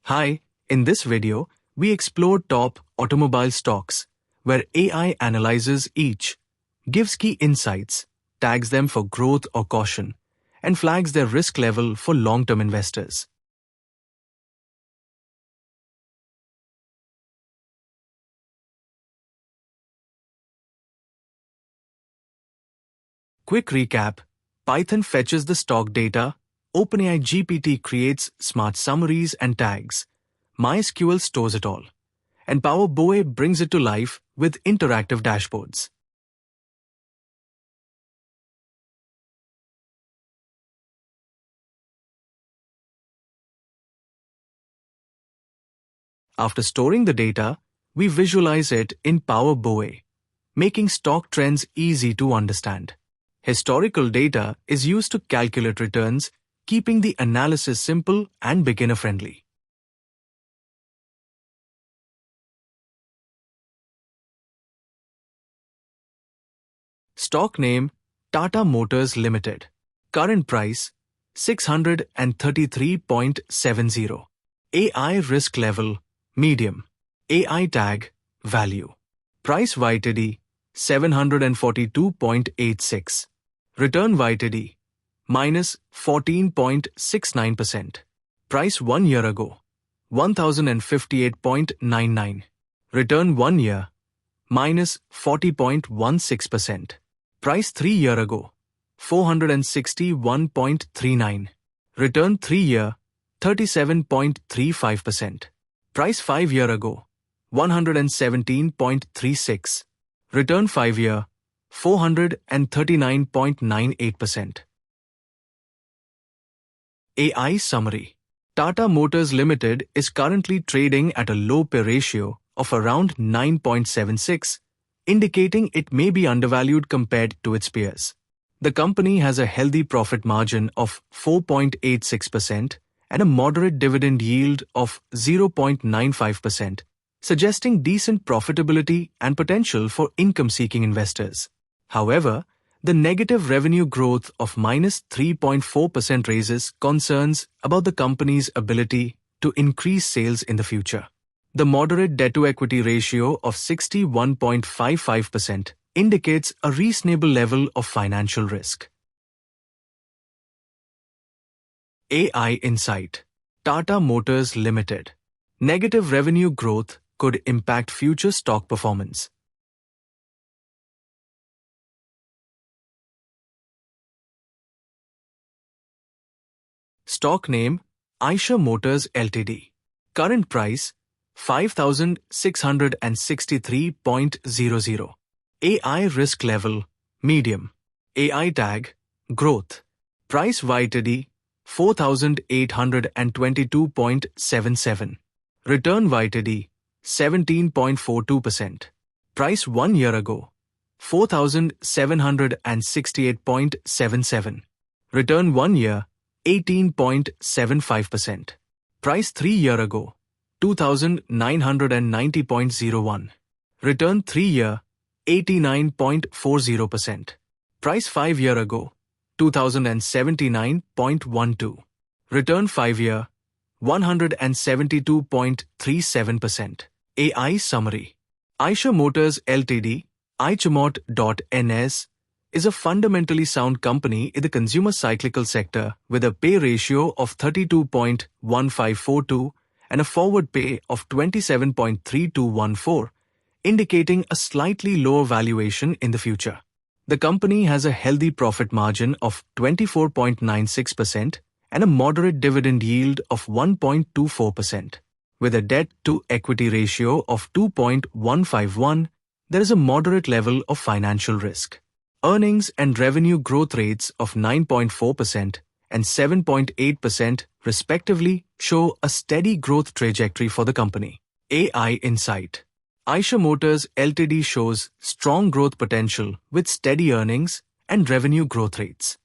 Hi, in this video, we explore top automobile stocks, where AI analyzes each, gives key insights, tags them for growth or caution, and flags their risk level for long-term investors. Quick recap: Python fetches the stock data, OpenAI GPT creates smart summaries and tags, MySQL stores it all, and Power BOE brings it to life with interactive dashboards. After storing the data, we visualize it in Power BOE, making stock trends easy to understand. Historical data is used to calculate returns, keeping the analysis simple and beginner-friendly. Stock name: Tata Motors Limited. Current price: 633.70. AI risk level: medium. AI tag: value. Price YTD: 742.86. Return YTD: minus 14.69%. Price 1 year ago: 1058.99. Return 1 year: minus 40.16%. Price 3 year ago: 461.39. Return 3 year: 37.35%. Price 5 year ago: 117.36. Return 5 year: 439.98%. AI summary: Tata Motors Limited is currently trading at a low P/E ratio of around 9.76, indicating it may be undervalued compared to its peers. The company has a healthy profit margin of 4.86% and a moderate dividend yield of 0.95%, suggesting decent profitability and potential for income-seeking investors. However, the negative revenue growth of minus 3.4% raises concerns about the company's ability to increase sales in the future. The moderate debt-to-equity ratio of 61.55% indicates a reasonable level of financial risk. AI insight: Tata Motors Limited. Negative revenue growth could impact future stock performance. Stock name: Eicher Motors Ltd. Current price: 5,663.00. AI risk level: medium. AI tag: growth. Price YTD: 4,822.77. Return YTD: 17.42%. Price 1 year ago: 4,768.77. Return 1 year: 18.75%. Price 3 year ago: 2,990.01. Return 3 year: 89.40%. Price 5 year ago: 2,079.12. Return 5 year: 172.37%. AI summary: Eicher Motors Ltd, EICHERMOT.NS, is a fundamentally sound company in the consumer cyclical sector with a P/E ratio of 32.1542 and a forward P/E of 27.3214, indicating a slightly lower valuation in the future. The company has a healthy profit margin of 24.96% and a moderate dividend yield of 1.24%. With a debt-to-equity ratio of 2.151, there is a moderate level of financial risk. Earnings and revenue growth rates of 9.4% and 7.8% respectively show a steady growth trajectory for the company. AI insight: Eicher Motors Ltd shows strong growth potential with steady earnings and revenue growth rates.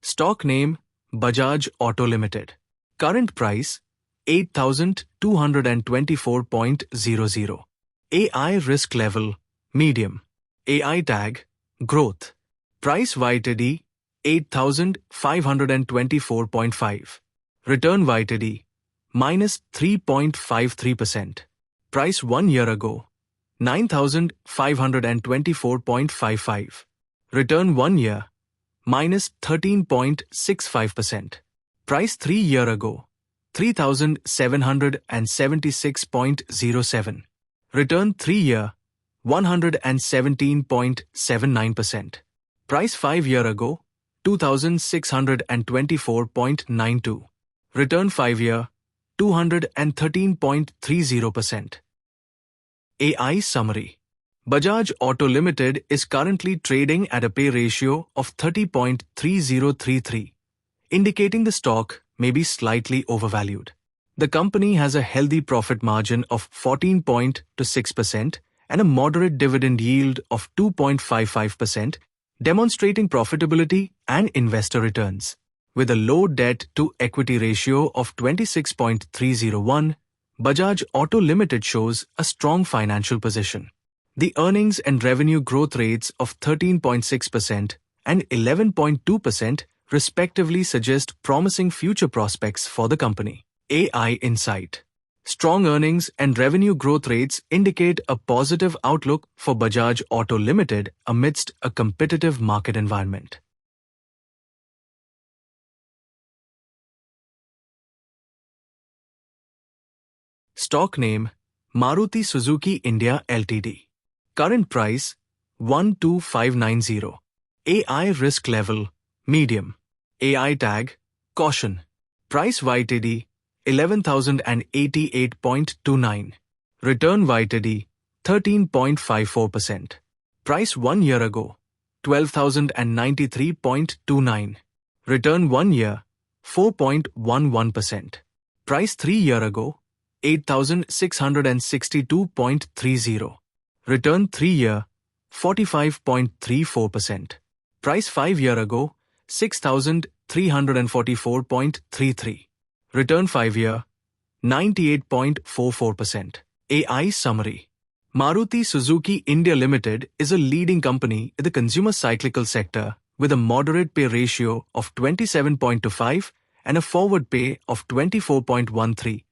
Stock name: BAJAJ-AUTO Limited. Current price: 8,224.00. AI risk level: medium. AI tag: growth. Price YTD: 8,524.5. Return YTD, minus 3.53%. Price 1 year ago, 9,524.55. Return 1 year, minus 13.65%. Price 3 year ago, 3,776.07. Return 3 year, 117.79%. Price 5 year ago, 2,624.92. Return 5 year, 213.30%. AI summary. Bajaj Auto Limited is currently trading at a pay ratio of 30.3033, indicating the stock may be slightly overvalued. The company has a healthy profit margin of 14.6% and a moderate dividend yield of 2.55%, demonstrating profitability and investor returns. With a low debt-to-equity ratio of 26.301, Bajaj Auto Limited shows a strong financial position. The earnings and revenue growth rates of 13.6% and 11.2% respectively suggest promising future prospects for the company. AI Insight. Strong earnings and revenue growth rates indicate a positive outlook for Bajaj Auto Limited amidst a competitive market environment. Stock name, Maruti Suzuki India Ltd. Current price, 12590. AI risk level, medium. AI tag, caution. Price YTD, 11,088.29. Return YTD, 13.54%. Price 1 year ago, 12,093.29. Return 1 year, 4.11%. Price 3 year ago, 8,662.30. Return 3 year, 45.34%. Price 5 year ago, 6,344.33. Return 5 year, 98.44%. AI summary. Maruti Suzuki India Limited is a leading company in the consumer cyclical sector with a moderate pay ratio of 27.25 and a forward pay of 24.13,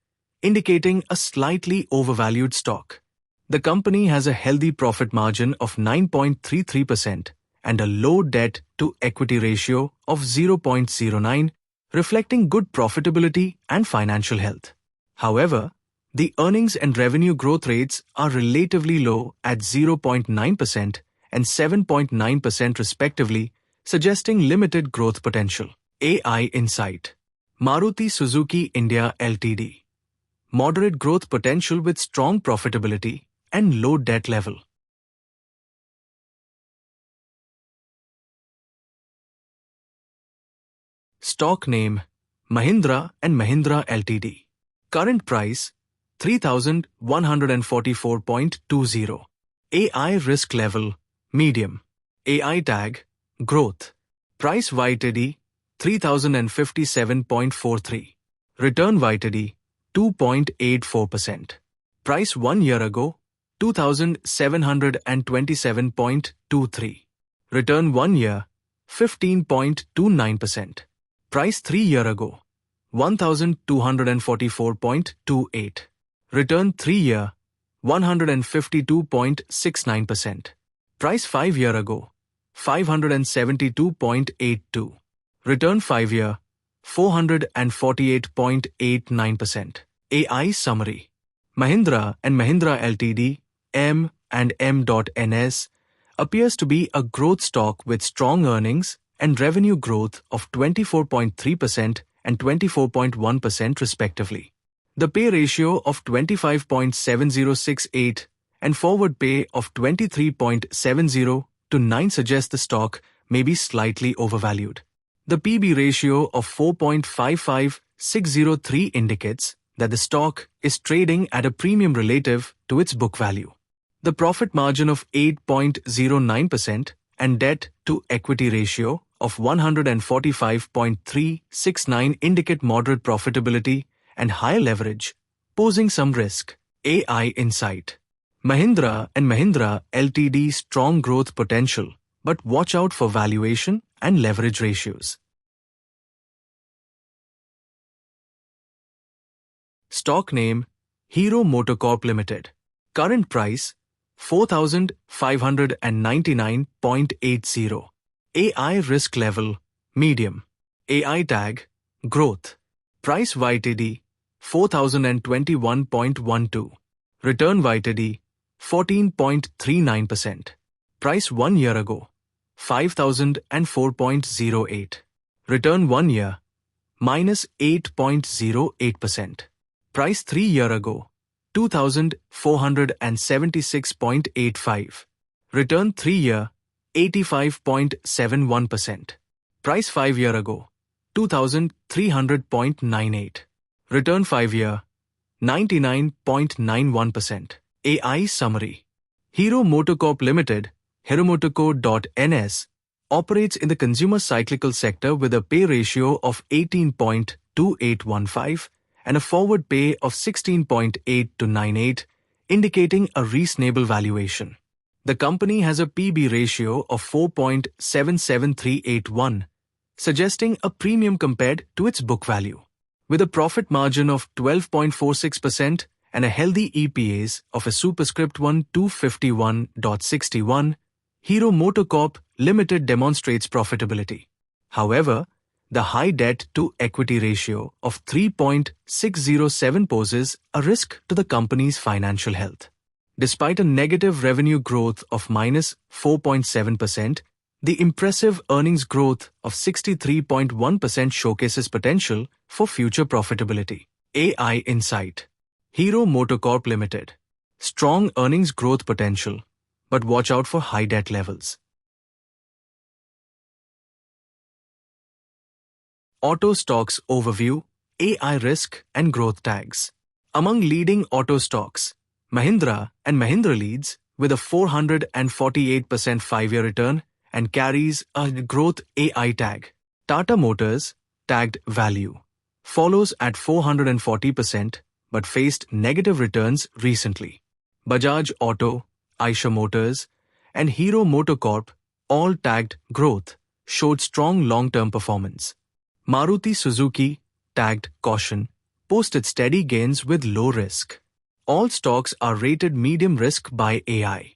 indicating a slightly overvalued stock. The company has a healthy profit margin of 9.33% and a low debt-to-equity ratio of 0.09, reflecting good profitability and financial health. However, the earnings and revenue growth rates are relatively low at 0.9% and 7.9% respectively, suggesting limited growth potential. AI Insight. Maruti Suzuki India Ltd. Moderate growth potential with strong profitability and low debt level. Stock name, Mahindra & Mahindra Ltd. Current price, 3,144.20. AI risk level, medium. AI tag, growth. Price YTD, 3,057.43. Return YTD, 2.84%. Price 1 year ago, 2,727.23. Return 1 year, 15.29%. Price 3 year ago, 1,244.28. Return 3 year, 152.69%. Price 5 year ago, 572.82. Return 5 year, 448.89%. AI summary. Mahindra & Mahindra Ltd. M&M.NS appears to be a growth stock with strong earnings and revenue growth of 24.3% and 24.1% respectively. The pay ratio of 25.7068 and forward pay of 23.70 to 9 suggests the stock may be slightly overvalued. The PB ratio of 4.55603 indicates that the stock is trading at a premium relative to its book value. The profit margin of 8.09% and debt-to-equity ratio of 145.369 indicate moderate profitability and higher leverage, posing some risk. AI Insight. Mahindra & Mahindra Ltd. Strong growth potential, but watch out for valuation and leverage ratios. Stock name HEROMOTOCORP Limited. Current price 4,599.80. AI risk level medium. AI tag growth. Price YTD 4,021.12. Return YTD 14.39%. Price 1 year ago 5,004.08. Return 1 year minus 8.08%. Price 3 year ago 2,476.85. Return 3 year 85.71%. Price 5 year ago 2,300.98. Return 5 year 99.91%. AI summary. HEROMOTOCORP Limited, HEROMOTOCO.NS, operates in the consumer cyclical sector with a pay ratio of 18.2815 and a forward pay of 16.8298, indicating a reasonable valuation. The company has a PB ratio of 4.77381, suggesting a premium compared to its book value. With a profit margin of 12.46% and a healthy EPS of a superscript 1 251.61, HEROMOTOCORP Limited demonstrates profitability. However, the high debt-to-equity ratio of 3.607 poses a risk to the company's financial health. Despite a negative revenue growth of -4.7%, the impressive earnings growth of 63.1% showcases potential for future profitability. AI Insight. HEROMOTOCORP Limited. Strong earnings growth potential, but watch out for high debt levels. Auto stocks overview, AI risk and growth tags. Among leading auto stocks, Mahindra and Mahindra leads with a 448% 5-year return and carries a growth AI tag. Tata Motors, tagged value, follows at 440% but faced negative returns recently. BAJAJ-AUTO, Eicher Motors, and HEROMOTOCORP, all tagged growth, showed strong long-term performance. Maruti Suzuki, tagged caution, posted steady gains with low risk. All stocks are rated medium risk by AI.